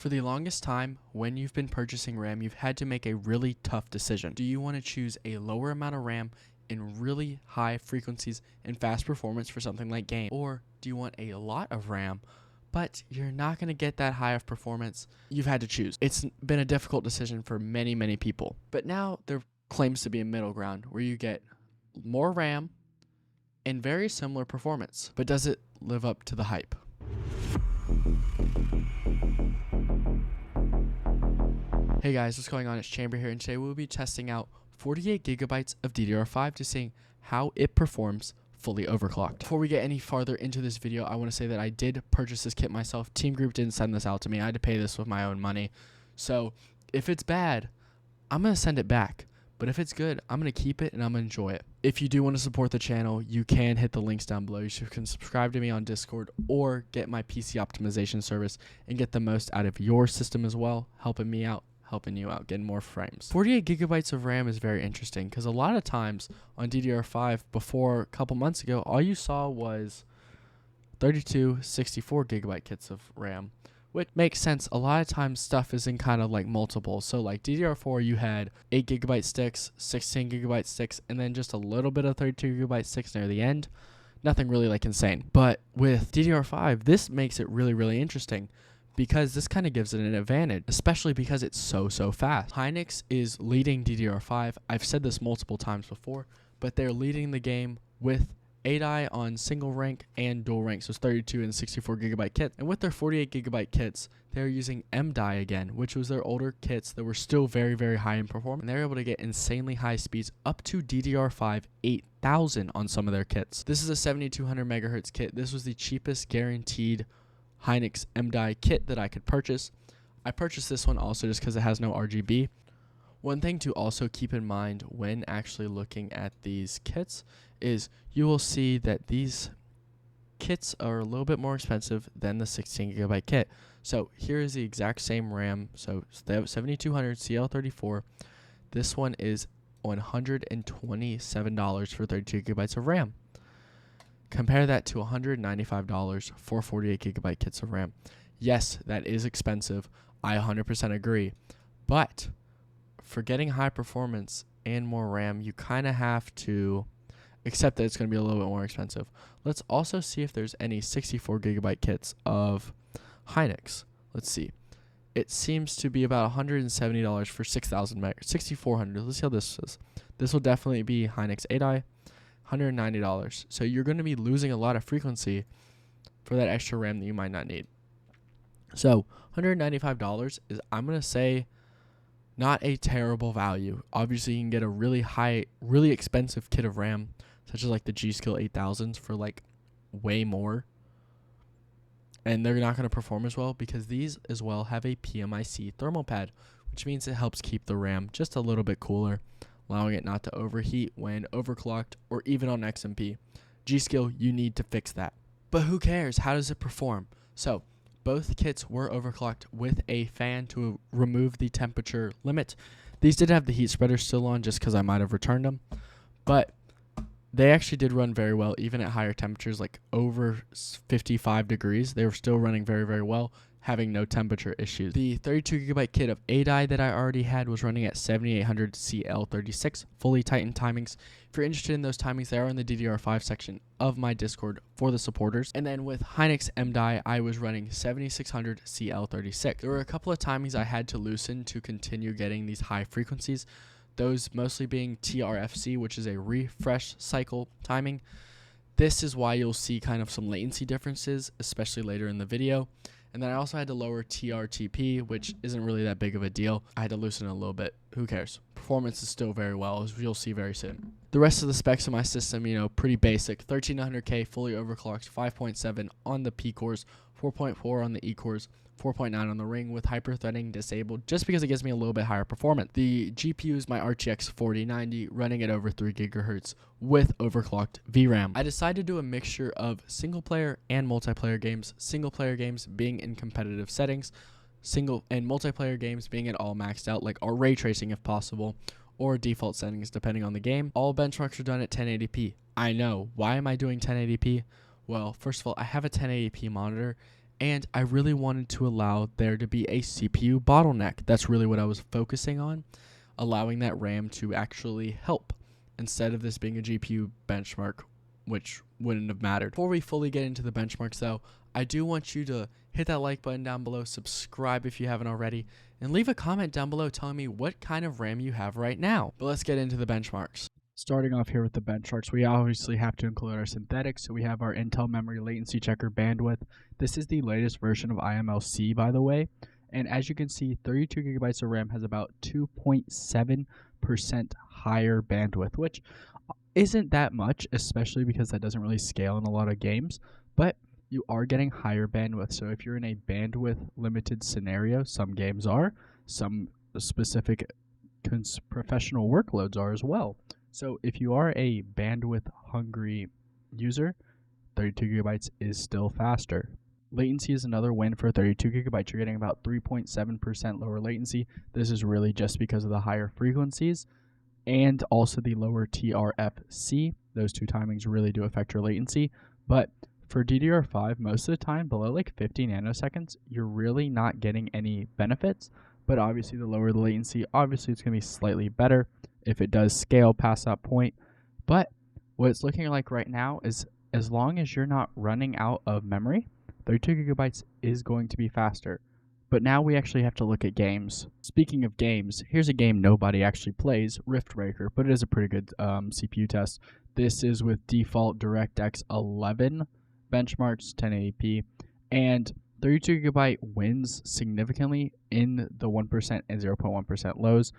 For the longest time, when you've been purchasing RAM, you've had to make a really tough decision. Do you want to choose a lower amount of RAM in really high frequencies and fast performance for something like game? Or do you want a lot of RAM, but you're not going to get that high of performance? You've had to choose. It's been a difficult decision for many, many people. But now there claims to be a middle ground where you get more RAM and very similar performance. But does it live up to the hype? Hey guys, what's going on? It's Chamber here, and today we'll be testing out 48 gigabytes of DDR5 to see how it performs fully overclocked. Before we get any farther into this video, I want to say that I did purchase this kit myself. Team Group didn't send this out to me. I had to pay this with my own money. So if it's bad, I'm going to send it back. But if it's good, I'm going to keep it and I'm going to enjoy it. If you do want to support the channel, you can hit the links down below. You can subscribe to me on Discord or get my PC optimization service and get the most out of your system as well, helping me out, helping you out, getting more frames. 48 gigabytes of RAM is very interesting because a lot of times on DDR5 before a couple months ago, all you saw was 32, 64 gigabyte kits of RAM, which makes sense. A lot of times stuff is in kind of like multiple. So like DDR4, you had 8 gigabyte sticks, 16 gigabyte sticks, and then just a little bit of 32 gigabyte sticks near the end. Nothing really like insane. But with DDR5, this makes it really, really interesting, because this kind of gives it an advantage, especially because it's so fast. Hynix is leading DDR5. I've said this multiple times before, but they're leading the game with 8i on single rank and dual rank, so it's 32 and 64 gigabyte kits. And with their 48 gigabyte kits, they're using MDI again, which was their older kits that were still very, very high in performance. And they're able to get insanely high speeds up to DDR5 8000 on some of their kits. This is a 7200 megahertz kit. This was the cheapest guaranteed Hynix MDI kit that I could purchase. I purchased this one also just because it has no RGB. One thing to also keep in mind when actually looking at these kits is you will see that these kits are a little bit more expensive than the 16 gigabyte kit. So here is the exact same RAM. So they have 7200 CL34. This one is $127 for 32 gigabytes of RAM. Compare that to $195 for 48 gigabyte kits of RAM. Yes, that is expensive. I 100% agree. But for getting high performance and more RAM, you kind of have to accept that it's going to be a little bit more expensive. Let's also see if there's any 64 gigabyte kits of Hynix. Let's see. It seems to be about $170 for 6,000 meg, 6,400. Let's see how this is. This will definitely be Hynix 8i. $190. So you're going to be losing a lot of frequency for that extra RAM that you might not need. So $195 is, I'm going to say, not a terrible value. Obviously, you can get a really high, really expensive kit of RAM, such as like the G-Skill 8000s for like way more. And they're not going to perform as well because these as well have a PMIC thermal pad, which means it helps keep the RAM just a little bit cooler, allowing it not to overheat when overclocked or even on XMP. G-Skill, you need to fix that. But who cares? How does it perform? So both kits were overclocked with a fan to remove the temperature limit. These did have the heat spreader still on just because I might have returned them. But they actually did run very well, even at higher temperatures, like over 55 degrees. They were still running very, very well, having no temperature issues. The 32 gigabyte kit of 8i that I already had was running at 7800 CL36, fully tightened timings. If you're interested in those timings, they are in the DDR5 section of my Discord for the supporters. And then with Hynix MDI, I was running 7600 CL36. There were a couple of timings I had to loosen to continue getting these high frequencies, those mostly being TRFC, which is a refresh cycle timing. This is why you'll see kind of some latency differences, especially later in the video. And then I also had to lower TRTP, which isn't really that big of a deal. I had to loosen it a little bit. Who cares? Performance is still very well, as you'll see very soon. The rest of the specs of my system, pretty basic. 1300K fully overclocked, 5.7 on the P cores, 4.4 on the E cores, 4.9 on the ring with hyper-threading disabled just because it gives me a little bit higher performance. The GPU is my RTX 4090 running at over 3 gigahertz with overclocked VRAM. I decided to do a mixture of single player and multiplayer games, single player games being in competitive settings, single and multiplayer games being at all maxed out, like our ray tracing if possible, or default settings depending on the game. All benchmarks are done at 1080p. I know, why am I doing 1080p? Well, first of all, I have a 1080p monitor, And I really wanted to allow there to be a CPU bottleneck. That's really what I was focusing on, allowing that RAM to actually help instead of this being a GPU benchmark, which wouldn't have mattered. Before we fully get into the benchmarks though, I do want you to hit that like button down below, subscribe if you haven't already, and leave a comment down below telling me what kind of RAM you have right now. But let's get into the benchmarks. Starting off here with the benchmarks, we obviously have to include our synthetics. So we have our Intel memory latency checker bandwidth. This is the latest version of IMLC, by the way. And as you can see, 32 gigabytes of RAM has about 2.7% higher bandwidth, which isn't that much, especially because that doesn't really scale in a lot of games. But you are getting higher bandwidth. So if you're in a bandwidth limited scenario, some games are, some specific professional workloads are as well. So if you are a bandwidth hungry user, 32 gigabytes is still faster. Latency is another win for 32 gigabytes. You're getting about 3.7% lower latency. This is really just because of the higher frequencies and also the lower TRFC. Those two timings really do affect your latency. But for DDR5, most of the time, below like 50 nanoseconds, you're really not getting any benefits. But obviously, the lower the latency, obviously it's going to be slightly better if it does scale past that point. But what it's looking like right now is as long as you're not running out of memory, 32 gigabytes is going to be faster. But now we actually have to look at games. Speaking of games, here's a game nobody actually plays, Riftbreaker, but it is a pretty good CPU test. This is with default DirectX 11 benchmarks, 1080p, and 32 gigabyte wins significantly in the 1% and 0.1% lows.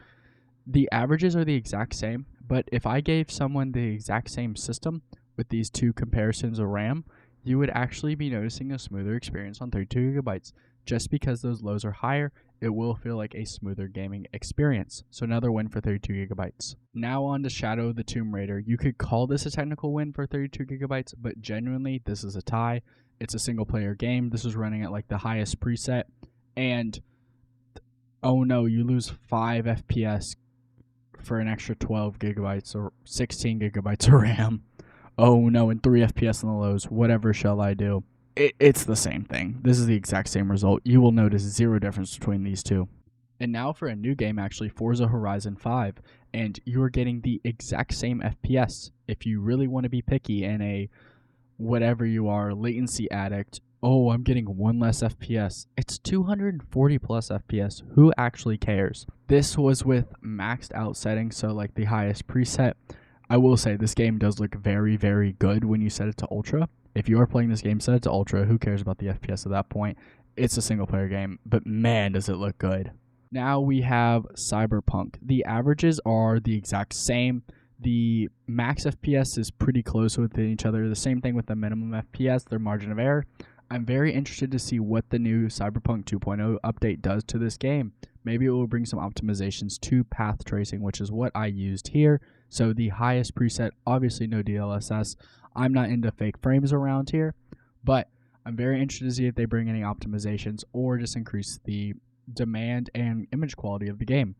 The averages are the exact same, but if I gave someone the exact same system with these two comparisons of RAM, you would actually be noticing a smoother experience on 32 gigabytes. Just because those lows are higher, it will feel like a smoother gaming experience. So another win for 32 gigabytes. Now on to Shadow of the Tomb Raider. You could call this a technical win for 32 gigabytes, but genuinely, this is a tie. It's a single player game. This is running at like the highest preset, and oh no, you lose 5 FPS for an extra 12 gigabytes or 16 gigabytes of RAM. Oh no, and 3 FPS on the lows. Whatever shall I do? It's the same thing. This is the exact same result. You will notice zero difference between these two. And now for a new game, actually, Forza Horizon 5. And you are getting the exact same FPS. If you really want to be picky and a whatever you are, latency addict, oh, I'm getting one less FPS. It's 240 plus FPS. Who actually cares? This was with maxed out settings, so like the highest preset. I will say this game does look very, very good when you set it to Ultra. If you are playing this game, set it to Ultra. Who cares about the FPS at that point? It's a single player game, but man, does it look good. Now we have CyberPunk. The averages are the exact same. The max FPS is pretty close within each other. The same thing with the minimum FPS, their margin of error. I'm very interested to see what the new CyberPunk 2.0 update does to this game. Maybe it will bring some optimizations to path tracing, which is what I used here. So the highest preset, obviously no DLSS. I'm not into fake frames around here, but I'm very interested to see if they bring any optimizations or just increase the demand and image quality of the game,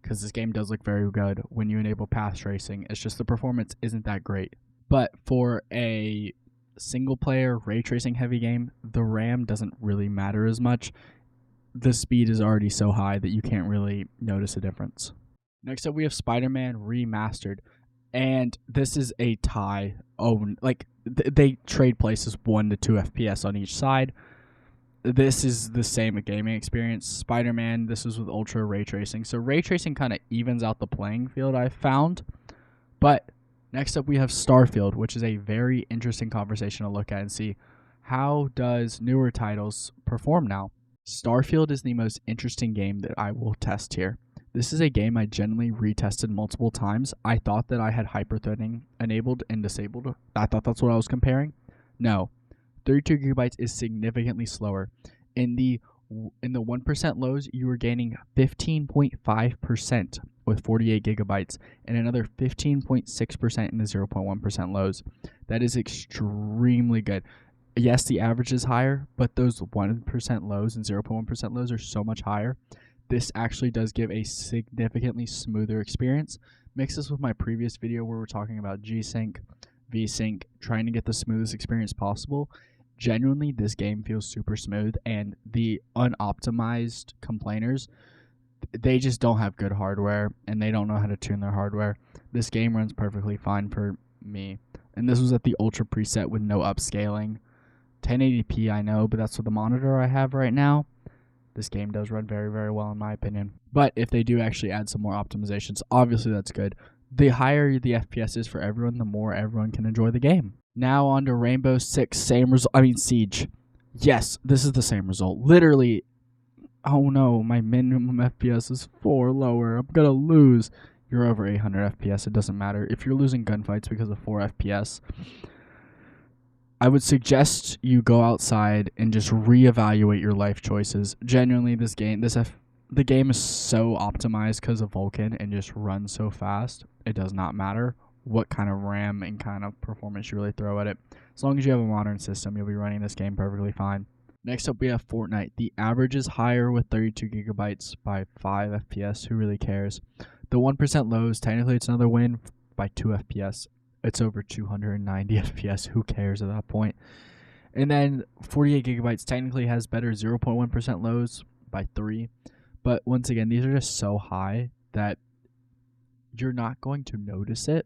because this game does look very good when you enable path tracing. It's just the performance isn't that great. But for a single player ray tracing heavy game, the RAM doesn't really matter as much. The speed is already so high that you can't really notice a difference. Next up, we have SpiderMan Remastered, and this is a tie. Oh, like they trade places 1 to 2 FPS on each side. This is the same gaming experience. Spider-Man, this is with ultra ray tracing. So ray tracing kind of evens out the playing field, I've found. But next up, we have Starfield, which is a very interesting conversation to look at and see how does newer titles perform now. Starfield is the most interesting game that I will test here. This is a game I generally retested multiple times. I thought that I had hyperthreading enabled and disabled. I thought that's what I was comparing. No, 32 gigabytes is significantly slower. In the 1% lows, you are gaining 15.5% with 48 gigabytes and another 15.6% in the 0.1% lows. That is extremely good. Yes, the average is higher, but those 1% lows and 0.1% lows are so much higher. This actually does give a significantly smoother experience. Mix this with my previous video where we're talking about G-Sync, V-Sync, trying to get the smoothest experience possible. Genuinely, this game feels super smooth, and the unoptimized complainers, they just don't have good hardware, and they don't know how to tune their hardware. This game runs perfectly fine for me. And this was at the ultra preset with no upscaling. 1080p, I know, but that's what the monitor I have right now. This game does run very, very well in my opinion. But if they do actually add some more optimizations, obviously that's good. The higher the FPS is for everyone, the more everyone can enjoy the game. Now on to Rainbow Six, Siege. Yes, this is the same result. Literally, oh no, my minimum FPS is 4 lower. I'm gonna lose. You're over 800 FPS, it doesn't matter. If you're losing gunfights because of 4 FPS, I would suggest you go outside and just reevaluate your life choices. Genuinely, the game is so optimized because of Vulkan and just runs so fast. It does not matter what kind of RAM and kind of performance you really throw at it. As long as you have a modern system, you'll be running this game perfectly fine. Next up, we have Fortnite. The average is higher with 32 gigabytes by 5 FPS. Who really cares? The 1% lows, technically it's another win by 2 FPS. It's over 290 FPS. Who cares at that point? And then 48 gigabytes technically has better 0.1% lows by 3. But once again, these are just so high that you're not going to notice it.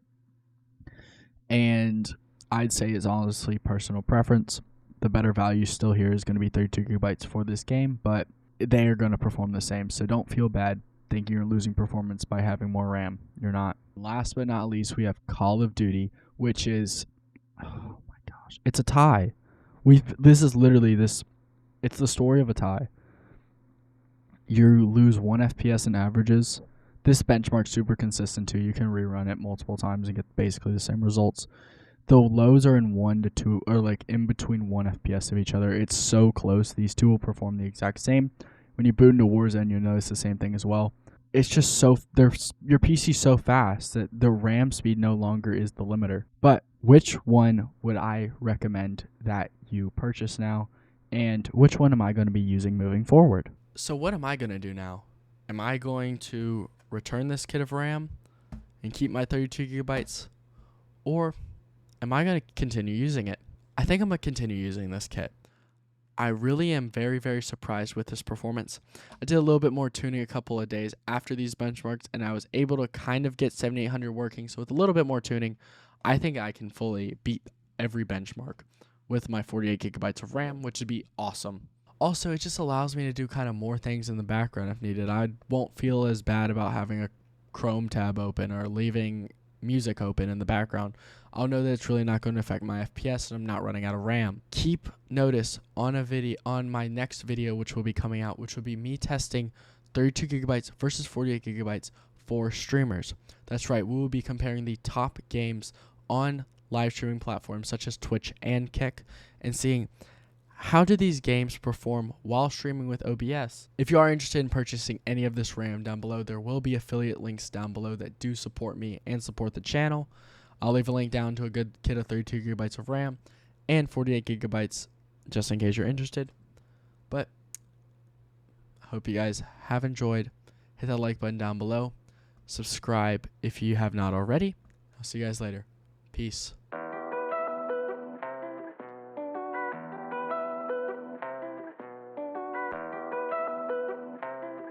And I'd say it's honestly personal preference. The better value still here is going to be 32 gigabytes for this game, but they are going to perform the same. So don't feel bad thinking you're losing performance by having more RAM. You're not. Last but not least, we have Call of Duty, which is, oh my gosh, it's a tie. This is literally this. It's the story of a tie. You lose 1 FPS in averages. This benchmark's super consistent too. You can rerun it multiple times and get basically the same results. The lows are in 1 to 2, or like in between 1 FPS of each other. It's so close. These two will perform the exact same. When you boot into Warzone, you'll notice the same thing as well. It's just your PC's so fast that the RAM speed no longer is the limiter. But which one would I recommend that you purchase now? And which one am I going to be using moving forward? So what am I going to do now? Am I going to return this kit of RAM and keep my 32 gigabytes? Or am I going to continue using it? I think I'm going to continue using this kit. I really am very, very surprised with this performance. I did a little bit more tuning a couple of days after these benchmarks, and I was able to kind of get 7800 working. So with a little bit more tuning, I think I can fully beat every benchmark with my 48 gigabytes of RAM, which would be awesome. Also, it just allows me to do kind of more things in the background if needed. I won't feel as bad about having a Chrome tab open or leaving music open in the background. I'll know that it's really not going to affect my FPS and I'm not running out of RAM. Keep notice on my next video, which will be coming out, which will be me testing 32 gigabytes versus 48 gigabytes for streamers. That's right, we will be comparing the top games on live streaming platforms such as Twitch and Kick and seeing how do these games perform while streaming with OBS. If you are interested in purchasing any of this RAM down below, there will be affiliate links down below that do support me and support the channel. I'll leave a link down to a good kit of 32 gigabytes of RAM and 48 gigabytes just in case you're interested. But I hope you guys have enjoyed. Hit that like button down below. Subscribe if you have not already. I'll see you guys later. Peace.